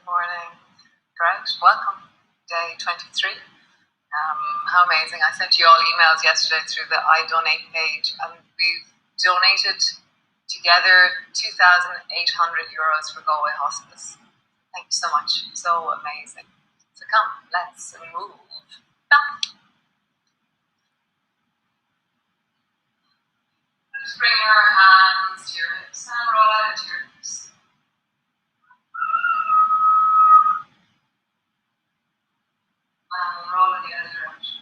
Morning. Great. Welcome. Day 23. How amazing. I sent you all emails yesterday through the I Donate page, and we've donated together €2,800 for Galway Hospice. Thank you so much. So amazing. So come, let's move. Come. Just bring your hands to your hips and roll out into your hips. And roll in the other direction.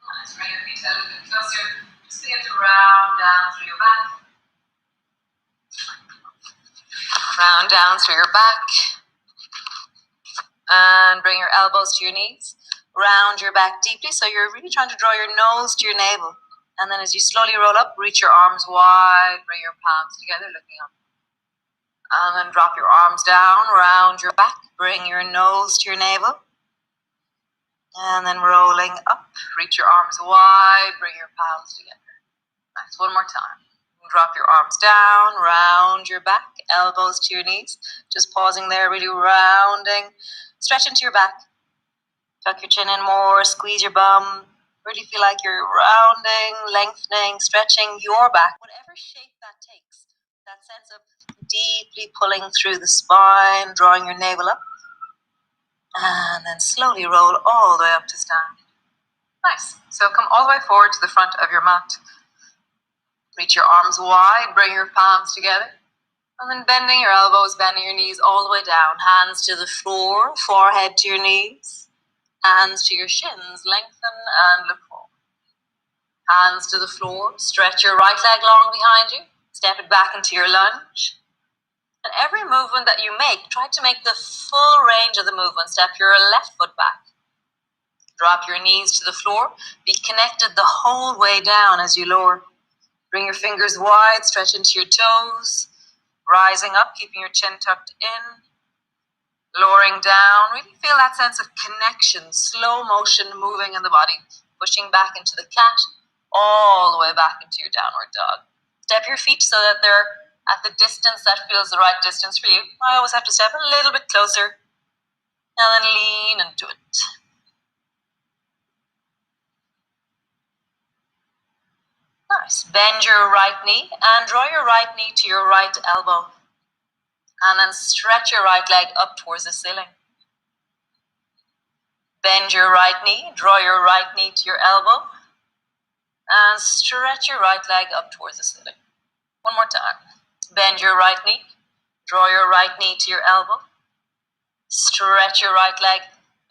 Nice. Bring your feet a little bit closer. Just begin to round down through your back. Round down through your back. And bring your elbows to your knees. Round your back deeply, so you're really trying to draw your nose to your navel. And then as you slowly roll up, reach your arms wide, bring your palms together, looking up. And then drop your arms down, round your back, bring your nose to your navel. And then rolling up, reach your arms wide, bring your palms together. Nice, one more time. Drop your arms down, round your back, elbows to your knees. Just pausing there, really rounding. Stretch into your back. Tuck your chin in more, squeeze your bum. Really feel like you're rounding, lengthening, stretching your back. Whatever shape that takes, that sense of deeply pulling through the spine, drawing your navel up. And then slowly roll all the way up to stand. Nice. So come all the way forward to the front of your mat. Reach your arms wide, bring your palms together. And then bending your elbows, bending your knees all the way down. Hands to the floor, forehead to your knees. Hands to your shins, lengthen and look forward. Hands to the floor, stretch your right leg long behind you. Step it back into your lunge. And every movement that you make, try to make the full range of the movement. Step your left foot back. Drop your knees to the floor. Be connected the whole way down as you lower. Bring your fingers wide, stretch into your toes. Rising up, keeping your chin tucked in. Lowering down, really feel that sense of connection, slow motion moving in the body, pushing back into the cat, all the way back into your downward dog. Step your feet so that they're at the distance that feels the right distance for you. I always have to step a little bit closer, and then lean into it. Nice. Bend your right knee and draw your right knee to your right elbow. And then stretch your right leg up towards the ceiling. Bend your right knee, draw your right knee to your elbow, and stretch your right leg up towards the ceiling. One more time. Bend your right knee, draw your right knee to your elbow, stretch your right leg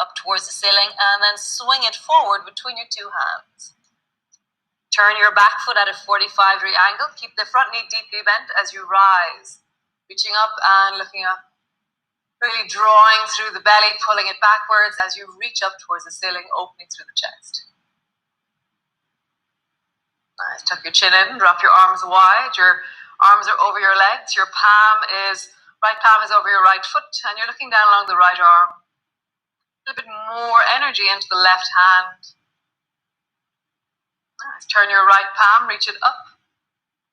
up towards the ceiling, and then swing it forward between your two hands. Turn your back foot at a 45-degree angle. Keep the front knee deeply bent as you rise. Reaching up and looking up. Really drawing through the belly, pulling it backwards as you reach up towards the ceiling, opening through the chest. Nice. Tuck your chin in, drop your arms wide. Your arms are over your legs. Your right palm is over your right foot, and you're looking down along the right arm. A little bit more energy into the left hand. Nice. Turn your right palm, reach it up.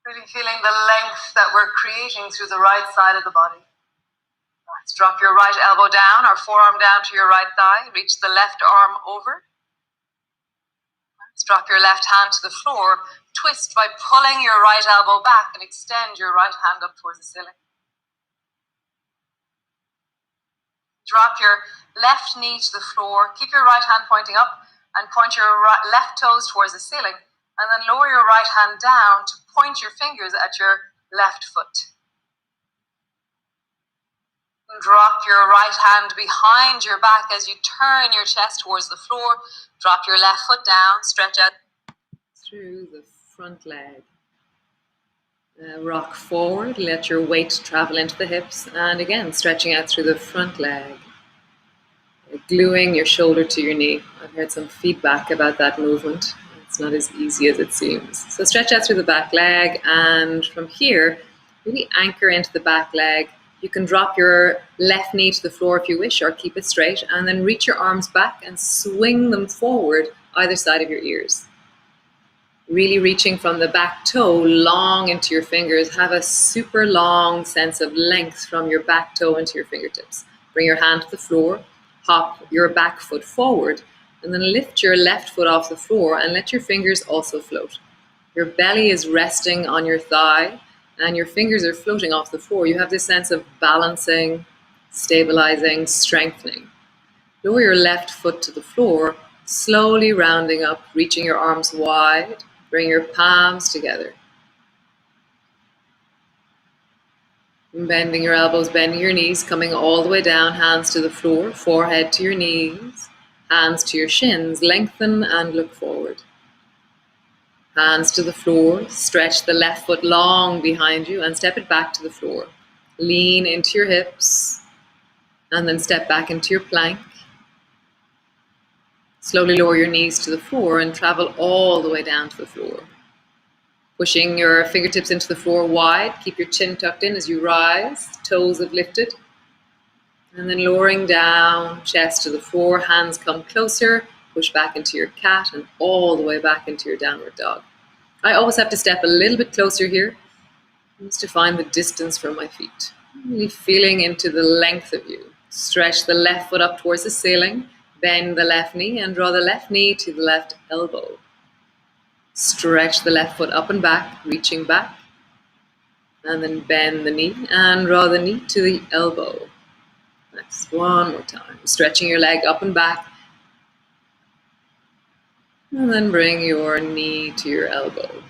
Really feeling the length that we're creating through the right side of the body. Let's drop your right elbow down or forearm down to your right thigh. Reach the left arm over. Let's drop your left hand to the floor. Twist by pulling your right elbow back and extend your right hand up towards the ceiling. Drop your left knee to the floor. Keep your right hand pointing up and point your left toes towards the ceiling. And then lower your right hand down to point your fingers at your left foot. And drop your right hand behind your back as you turn your chest towards the floor. Drop your left foot down, stretch out through the front leg. Rock forward, let your weight travel into the hips. And again, stretching out through the front leg. Gluing your shoulder to your knee. I've heard some feedback about that movement. It's not as easy as it seems. So stretch out through the back leg, and from here, really anchor into the back leg. You can drop your left knee to the floor if you wish, or keep it straight, and then reach your arms back and swing them forward either side of your ears. Really reaching from the back toe long into your fingers. Have a super long sense of length from your back toe into your fingertips. Bring your hand to the floor, hop your back foot forward, and then lift your left foot off the floor and let your fingers also float. Your belly is resting on your thigh and your fingers are floating off the floor. You have this sense of balancing, stabilizing, strengthening. Lower your left foot to the floor, slowly rounding up, reaching your arms wide. Bring your palms together. Bending your elbows, bending your knees, coming all the way down, hands to the floor, forehead to your knees, hands to your shins. Lengthen and look forward. Hands to the floor, stretch the left foot long behind you and step it back to the floor. Lean into your hips and then step back into your plank. Slowly lower your knees to the floor and travel all the way down to the floor. Pushing your fingertips into the floor wide, keep your chin tucked in as you rise, toes have lifted. And then lowering down, chest to the floor, hands come closer, push back into your cat and all the way back into your downward dog. I always have to step a little bit closer here, just to find the distance from my feet. Really feeling into the length of you. Stretch the left foot up towards the ceiling, bend the left knee and draw the left knee to the left elbow. Stretch the left foot up and back, reaching back, and then bend the knee and draw the knee to the elbow. Nice, one more time. Stretching your leg up and back, and then bring your knee to your elbow.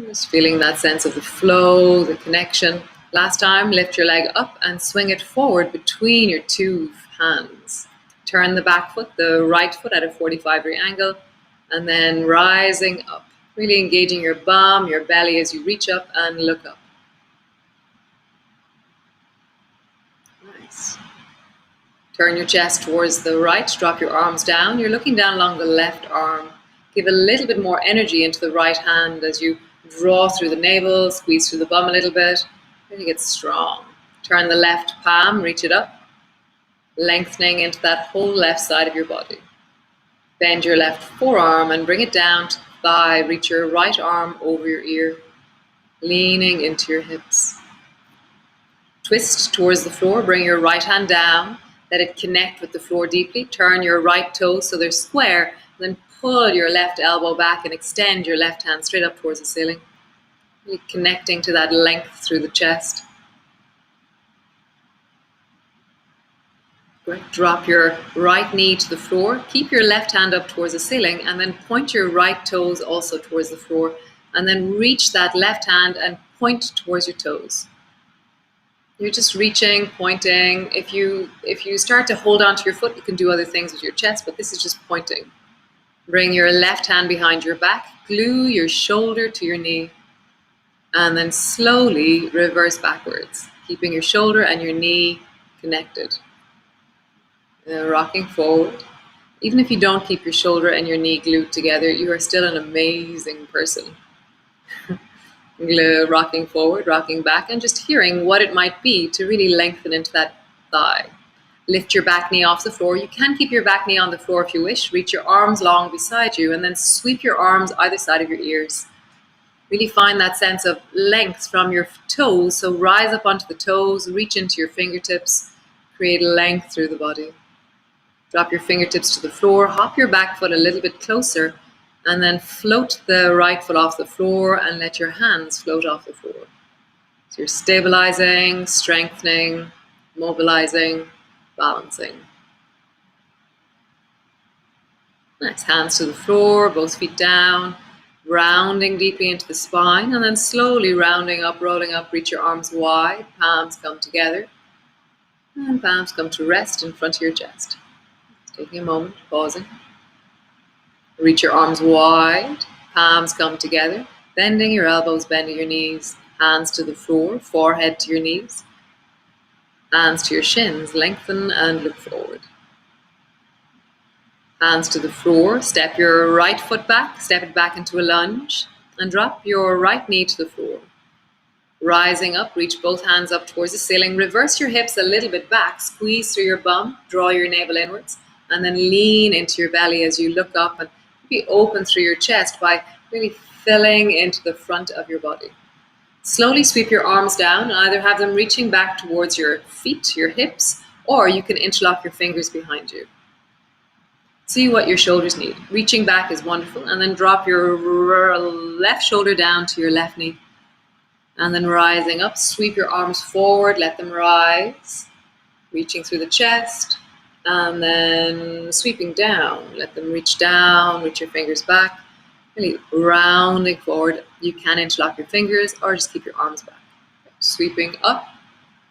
Just feeling that sense of the flow, the connection. Last time, lift your leg up and swing it forward between your two hands. Turn the back foot, the right foot at a 45-degree angle, and then rising up. Really engaging your bum, your belly as you reach up and look up. Nice. Turn your chest towards the right, drop your arms down. You're looking down along the left arm. Give a little bit more energy into the right hand as you draw through the navel, squeeze through the bum a little bit. Really get strong. Turn the left palm, reach it up, lengthening into that whole left side of your body. Bend your left forearm and bring it down to the thigh. Reach your right arm over your ear, leaning into your hips. Twist towards the floor, bring your right hand down, let it connect with the floor deeply. Turn your right toes so they're square, then pull your left elbow back and extend your left hand straight up towards the ceiling. Really connecting to that length through the chest. Great. Drop your right knee to the floor. Keep your left hand up towards the ceiling and then point your right toes also towards the floor. And then reach that left hand and point towards your toes. You're just reaching, pointing. If you start to hold onto your foot, you can do other things with your chest, but this is just pointing. Bring your left hand behind your back. Glue your shoulder to your knee. And then slowly reverse backwards, keeping your shoulder and your knee connected. Rocking forward. Even if you don't keep your shoulder and your knee glued together, you are still an amazing person. Rocking forward, rocking back, and just hearing what it might be to really lengthen into that thigh. Lift your back knee off the floor. You can keep your back knee on the floor if you wish. Reach your arms long beside you and then sweep your arms either side of your ears. Really find that sense of length from your toes. So rise up onto the toes, reach into your fingertips, create length through the body. Drop your fingertips to the floor, hop your back foot a little bit closer, and then float the right foot off the floor and let your hands float off the floor. So you're stabilizing, strengthening, mobilizing, balancing. Nice, hands to the floor, both feet down, rounding deeply into the spine, and then slowly rounding up, rolling up, reach your arms wide, palms come together, and palms come to rest in front of your chest. Taking a moment, pausing. Reach your arms wide, palms come together, bending your elbows, bending your knees, hands to the floor, forehead to your knees, hands to your shins, lengthen and look forward. Hands to the floor, step your right foot back, step it back into a lunge, and drop your right knee to the floor. Rising up, reach both hands up towards the ceiling, reverse your hips a little bit back, squeeze through your bum, draw your navel inwards, and then lean into your belly as you look up and be open through your chest by really filling into the front of your body. Slowly sweep your arms down and either have them reaching back towards your feet, your hips, or you can interlock your fingers behind you. See what your shoulders need. Reaching back is wonderful, and then drop your left shoulder down to your left knee. And then rising up, sweep your arms forward, let them rise, reaching through the chest, and then sweeping down, let them reach down, reach your fingers back, really rounding forward. You can interlock your fingers or just keep your arms back. Sweeping up,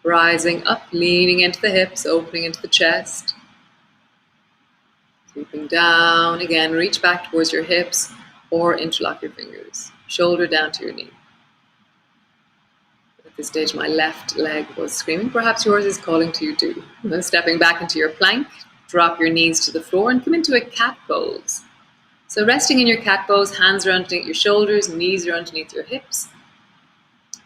rising up, leaning into the hips, opening into the chest. Sweeping down, again, reach back towards your hips or interlock your fingers. Shoulder down to your knee. At this stage, my left leg was screaming. Perhaps yours is calling to you too. Then stepping back into your plank, drop your knees to the floor and come into a cat pose. So resting in your cat pose, hands are underneath your shoulders, knees are underneath your hips.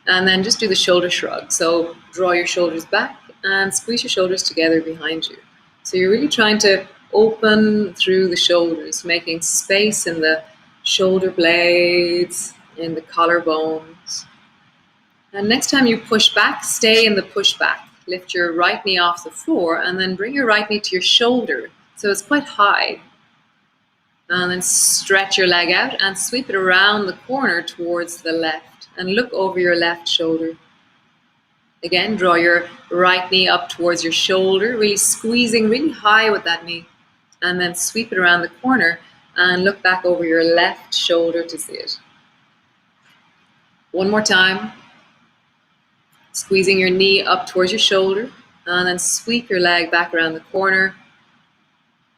And then just do the shoulder shrug. So draw your shoulders back and squeeze your shoulders together behind you. So you're really trying to open through the shoulders, making space in the shoulder blades, in the collarbones. And next time you push back, stay in the push back. Lift your right knee off the floor and then bring your right knee to your shoulder. So it's quite high. And then stretch your leg out and sweep it around the corner towards the left. And look over your left shoulder. Again, draw your right knee up towards your shoulder, really squeezing really high with that knee. And then sweep it around the corner and look back over your left shoulder to see it. One more time. Squeezing your knee up towards your shoulder and then sweep your leg back around the corner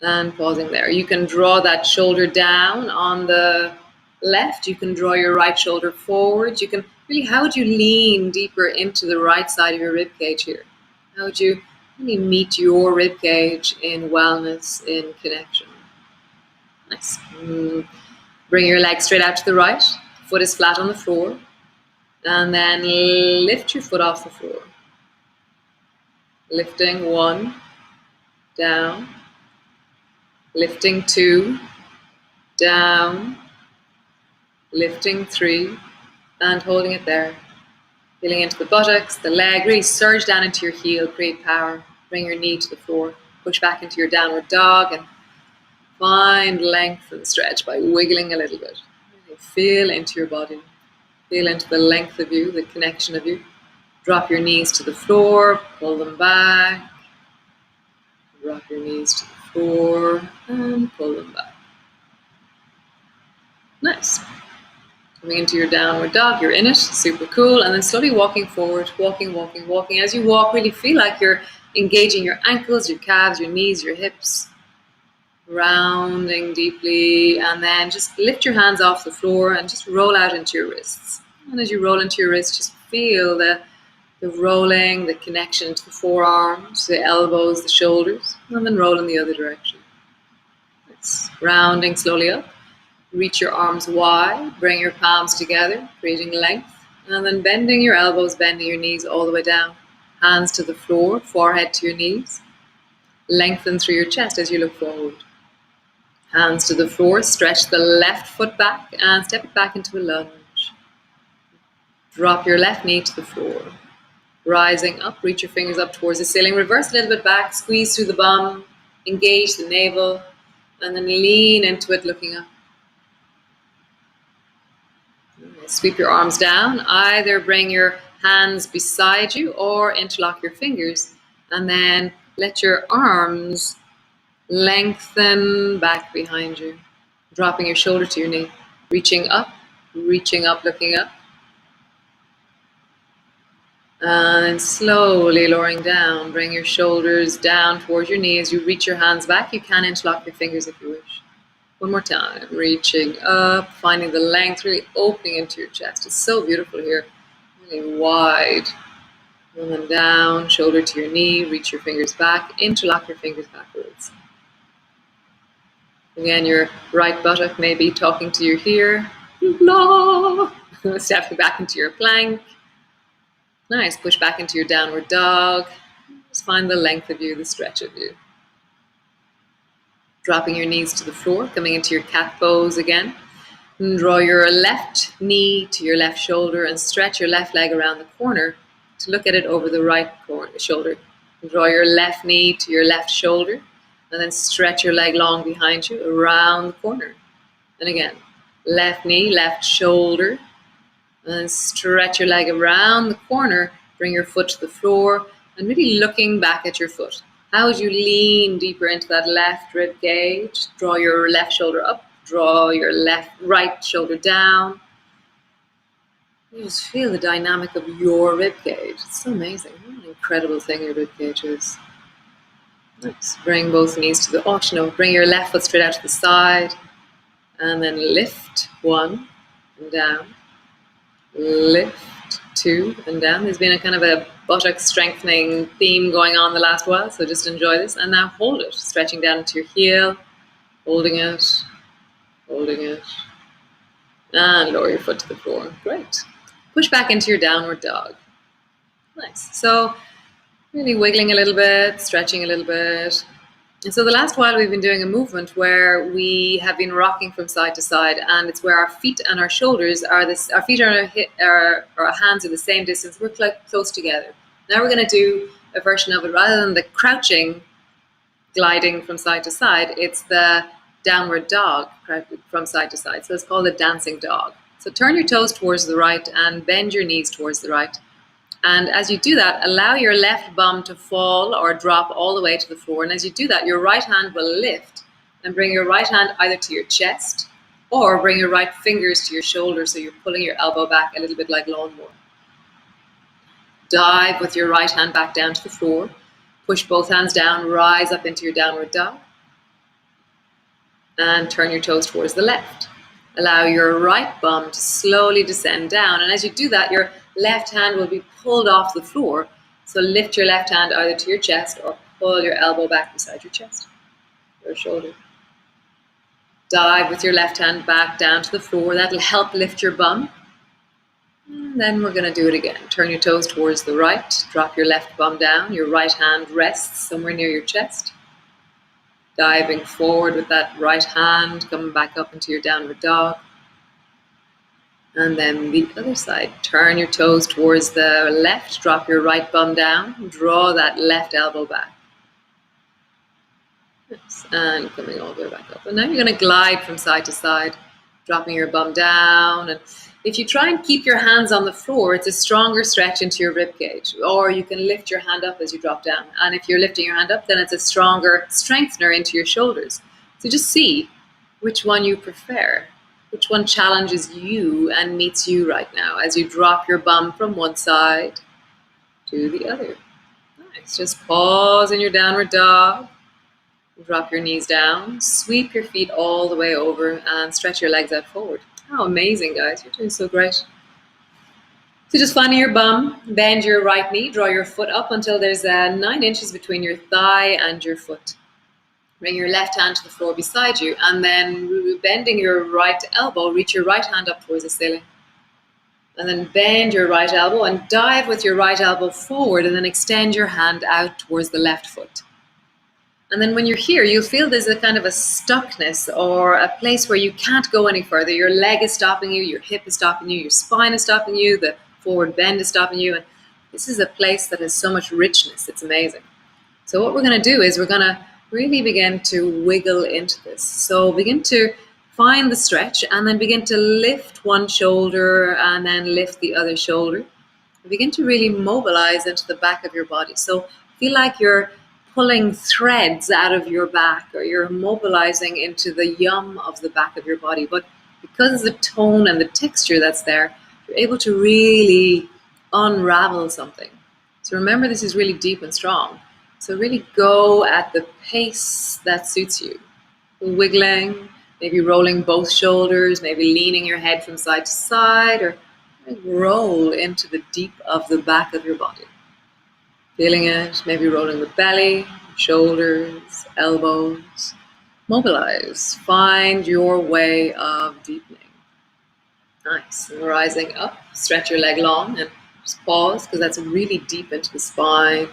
and pausing there. You can draw that shoulder down on the left. You can draw your right shoulder forward. You can really, how would you lean deeper into the right side of your rib cage here? How would you really meet your rib cage in wellness, in connection? Nice. Bring your leg straight out to the right. Foot is flat on the floor. And then lift your foot off the floor. Lifting 1, down. Lifting 2, down. Lifting 3, and holding it there. Feeling into the buttocks, the leg, really surge down into your heel, create power. Bring your knee to the floor. Push back into your downward dog and find length and stretch by wiggling a little bit. Really feel into your body. Feel into the length of you, the connection of you. Drop your knees to the floor, pull them back. Drop your knees to the floor and pull them back. Nice. Coming into your downward dog, you're in it, super cool. And then slowly walking forward, walking. As you walk, really feel like you're engaging your ankles, your calves, your knees, your hips. Rounding deeply, and then just lift your hands off the floor and just roll out into your wrists. And as you roll into your wrists, just feel the rolling, the connection to the forearms, the elbows, the shoulders, and then roll in the other direction. It's rounding slowly up. Reach your arms wide, bring your palms together, creating length, and then bending your elbows, bending your knees all the way down. Hands to the floor, forehead to your knees. Lengthen through your chest as you look forward. Hands to the floor, stretch the left foot back and step it back into a lunge. Drop your left knee to the floor. Rising up, reach your fingers up towards the ceiling. Reverse a little bit back, squeeze through the bum, engage the navel, and then lean into it, looking up. Sweep your arms down. Either bring your hands beside you or interlock your fingers, and then let your arms lengthen back behind you, dropping your shoulder to your knee, reaching up, looking up, and slowly lowering down. Bring your shoulders down towards your knee as you reach your hands back. You can interlock your fingers if you wish. One more time, reaching up, finding the length, really opening into your chest. It's so beautiful here, really wide. And then down, shoulder to your knee, reach your fingers back, interlock your fingers backwards. Again, your right buttock may be talking to you here. Stepping back into your plank. Nice, push back into your downward dog. Just find the length of you, the stretch of you. Dropping your knees to the floor, coming into your cat pose again. And draw your left knee to your left shoulder and stretch your left leg around the corner to look at it over the right shoulder. And draw your left knee to your left shoulder and then stretch your leg long behind you around the corner. And again, left knee, left shoulder, and then stretch your leg around the corner, bring your foot to the floor, and really looking back at your foot. How would you lean deeper into that left rib cage? Draw your left shoulder up, draw your right shoulder down. You just feel the dynamic of your rib cage. It's so amazing. What an incredible thing your rib cage is. Nice. Bring both knees to the bring your left foot straight out to the side, and then lift 1 and down. Lift 2 and down. There's been a kind of a buttock strengthening theme going on the last while, so just enjoy this. And now hold it, stretching down into your heel, holding it, and lower your foot to the floor. Great. Push back into your downward dog. Nice. So really wiggling a little bit, stretching a little bit. And so the last while we've been doing a movement where we have been rocking from side to side, and it's where our feet and our shoulders are our feet and our hands are the same distance. We're close together. Now we're going to do a version of it rather than the crouching, gliding from side to side. It's the downward dog from side to side. So it's called a dancing dog. So turn your toes towards the right and bend your knees towards the right. And as you do that, allow your left bum to fall or drop all the way to the floor. And as you do that, your right hand will lift and bring your right hand either to your chest or bring your right fingers to your shoulder, so you're pulling your elbow back a little bit like lawnmower. Dive with your right hand back down to the floor. Push both hands down, rise up into your downward dog. And turn your toes towards the left. Allow your right bum to slowly descend down. And as you do that, your left hand will be pulled off the floor. So lift your left hand either to your chest or pull your elbow back beside your chest or shoulder. Dive with your left hand back down to the floor. That'll help lift your bum. And then we're going to do it again. Turn your toes towards the right. Drop your left bum down. Your right hand rests somewhere near your chest. Diving forward with that right hand, coming back up into your downward dog. And then the other side, turn your toes towards the left, drop your right bum down, draw that left elbow back. Yes. And coming all the way back up. And now you're going to glide from side to side, dropping your bum down. And if you try and keep your hands on the floor, it's a stronger stretch into your rib cage. Or you can lift your hand up as you drop down. And if you're lifting your hand up, then it's a stronger strengthener into your shoulders. So just see which one you prefer. Which one challenges you and meets you right now as you drop your bum from one side to the other. Nice. Just pause in your downward dog. Drop your knees down. Sweep your feet all the way over and stretch your legs out forward. How amazing, guys. You're doing so great. So just finding your bum, bend your right knee, draw your foot up until there's 9 inches between your thigh and your foot. Bring your left hand to the floor beside you, and then bending your right elbow, reach your right hand up towards the ceiling. And then bend your right elbow and dive with your right elbow forward, and then extend your hand out towards the left foot. And then when you're here, you'll feel there's a kind of a stuckness or a place where you can't go any further. Your leg is stopping you, your hip is stopping you, your spine is stopping you, the forward bend is stopping you. And this is a place that has so much richness. It's amazing. So what we're going to do is we're going to really begin to wiggle into this. So begin to find the stretch and then begin to lift one shoulder and then lift the other shoulder. Begin to really mobilize into the back of your body. So feel like you're pulling threads out of your back, or you're mobilizing into the yum of the back of your body. But because of the tone and the texture that's there, you're able to really unravel something. So remember, this is really deep and strong. So really go at the pace that suits you. Wiggling, maybe rolling both shoulders, maybe leaning your head from side to side, or roll into the deep of the back of your body. Feeling it, maybe rolling the belly, shoulders, elbows. Mobilize. Find your way of deepening. Nice. And rising up, stretch your leg long and just pause, because that's really deep into the spine.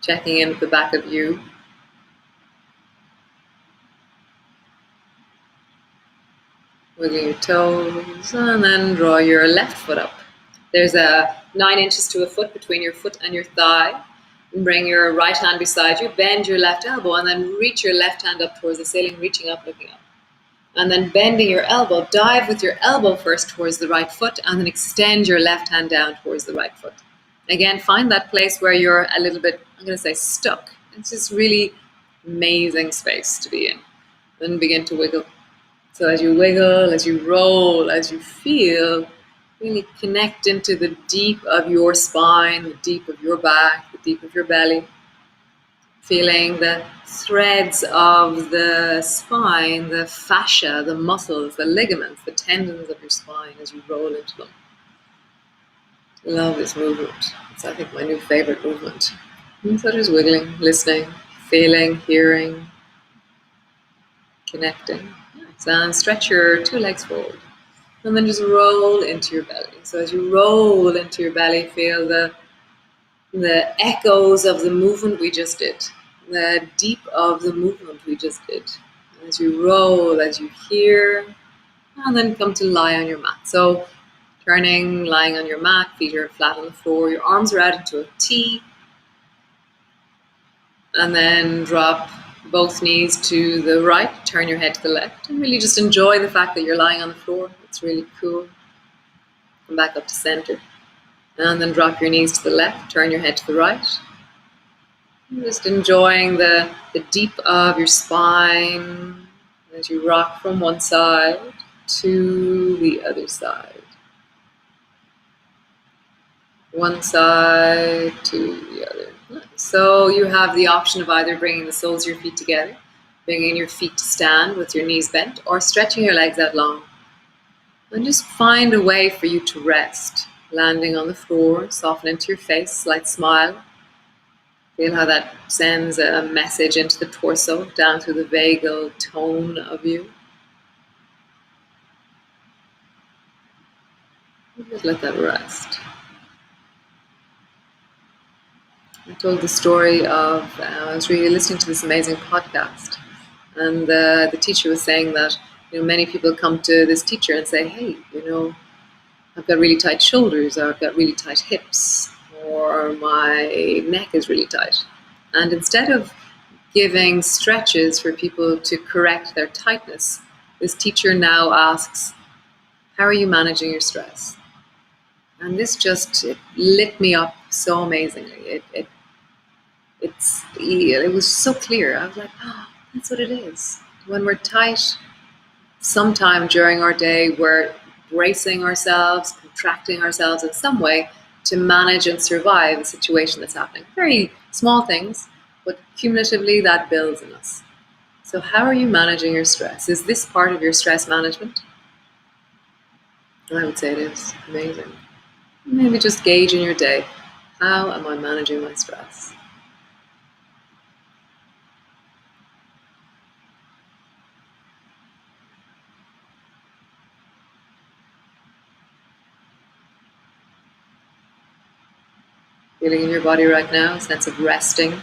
Checking in with the back of you. Wiggle your toes, and then draw your left foot up. There's a 9 inches to a foot between your foot and your thigh. Bring your right hand beside you, bend your left elbow, and then reach your left hand up towards the ceiling, reaching up, looking up. And then bending your elbow, dive with your elbow first towards the right foot, and then extend your left hand down towards the right foot. Again, find that place where you're a little bit, I'm going to say, stuck. It's just really amazing space to be in. Then begin to wiggle. So as you wiggle, as you roll, as you feel, really connect into the deep of your spine, the deep of your back, the deep of your belly. Feeling the threads of the spine, the fascia, the muscles, the ligaments, the tendons of your spine as you roll into them. I love this movement. It's, I think, my new favorite movement. And so just wiggling, listening, feeling, hearing, connecting. And stretch your 2 legs forward. And then just roll into your belly. So as you roll into your belly, feel the echoes of the movement we just did. The deep of the movement we just did. As you roll, as you hear, and then come to lie on your mat. So turning, lying on your mat, feet are flat on the floor, your arms are out into a T, and then drop both knees to the right, turn your head to the left, and really just enjoy the fact that you're lying on the floor. It's really cool. Come back up to center, and then drop your knees to the left, turn your head to the right. And just enjoying the deep of your spine as you rock from one side to the other side. One side to the other. So you have the option of either bringing the soles of your feet together, bringing your feet to stand with your knees bent, or stretching your legs out long. And just find a way for you to rest. Landing on the floor, soften into your face, slight smile. Feel how that sends a message into the torso, down through the vagal tone of you. Just let that rest. I told the story of, I was really listening to this amazing podcast, and the teacher was saying that, many people come to this teacher and say, hey, I've got really tight shoulders, or I've got really tight hips, or my neck is really tight. And instead of giving stretches for people to correct their tightness, this teacher now asks, how are you managing your stress? And this just lit me up so amazingly. It was so clear. I was like, that's what it is. When we're tight, sometime during our day, we're bracing ourselves, contracting ourselves in some way to manage and survive a situation that's happening. Very small things, but cumulatively that builds in us. So how are you managing your stress? Is this part of your stress management? I would say it is. Amazing. Maybe just gauge in your day, how am I managing my stress? Feeling in your body right now, a sense of resting,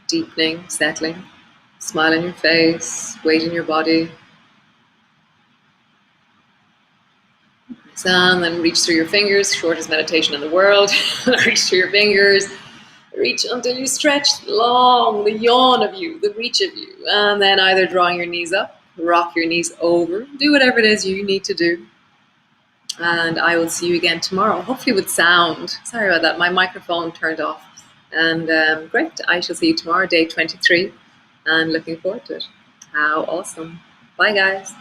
deepening, settling, smile on your face, weight in your body. And then reach through your fingers, shortest meditation in the world. Reach through your fingers, reach until you stretch long, the yawn of you, the reach of you. And then either drawing your knees up, rock your knees over, do whatever it is you need to do. And I will see you again tomorrow, hopefully with sound. Sorry about that, my microphone turned off. And great, I shall see you tomorrow, day 23, and looking forward to it. How awesome. Bye guys.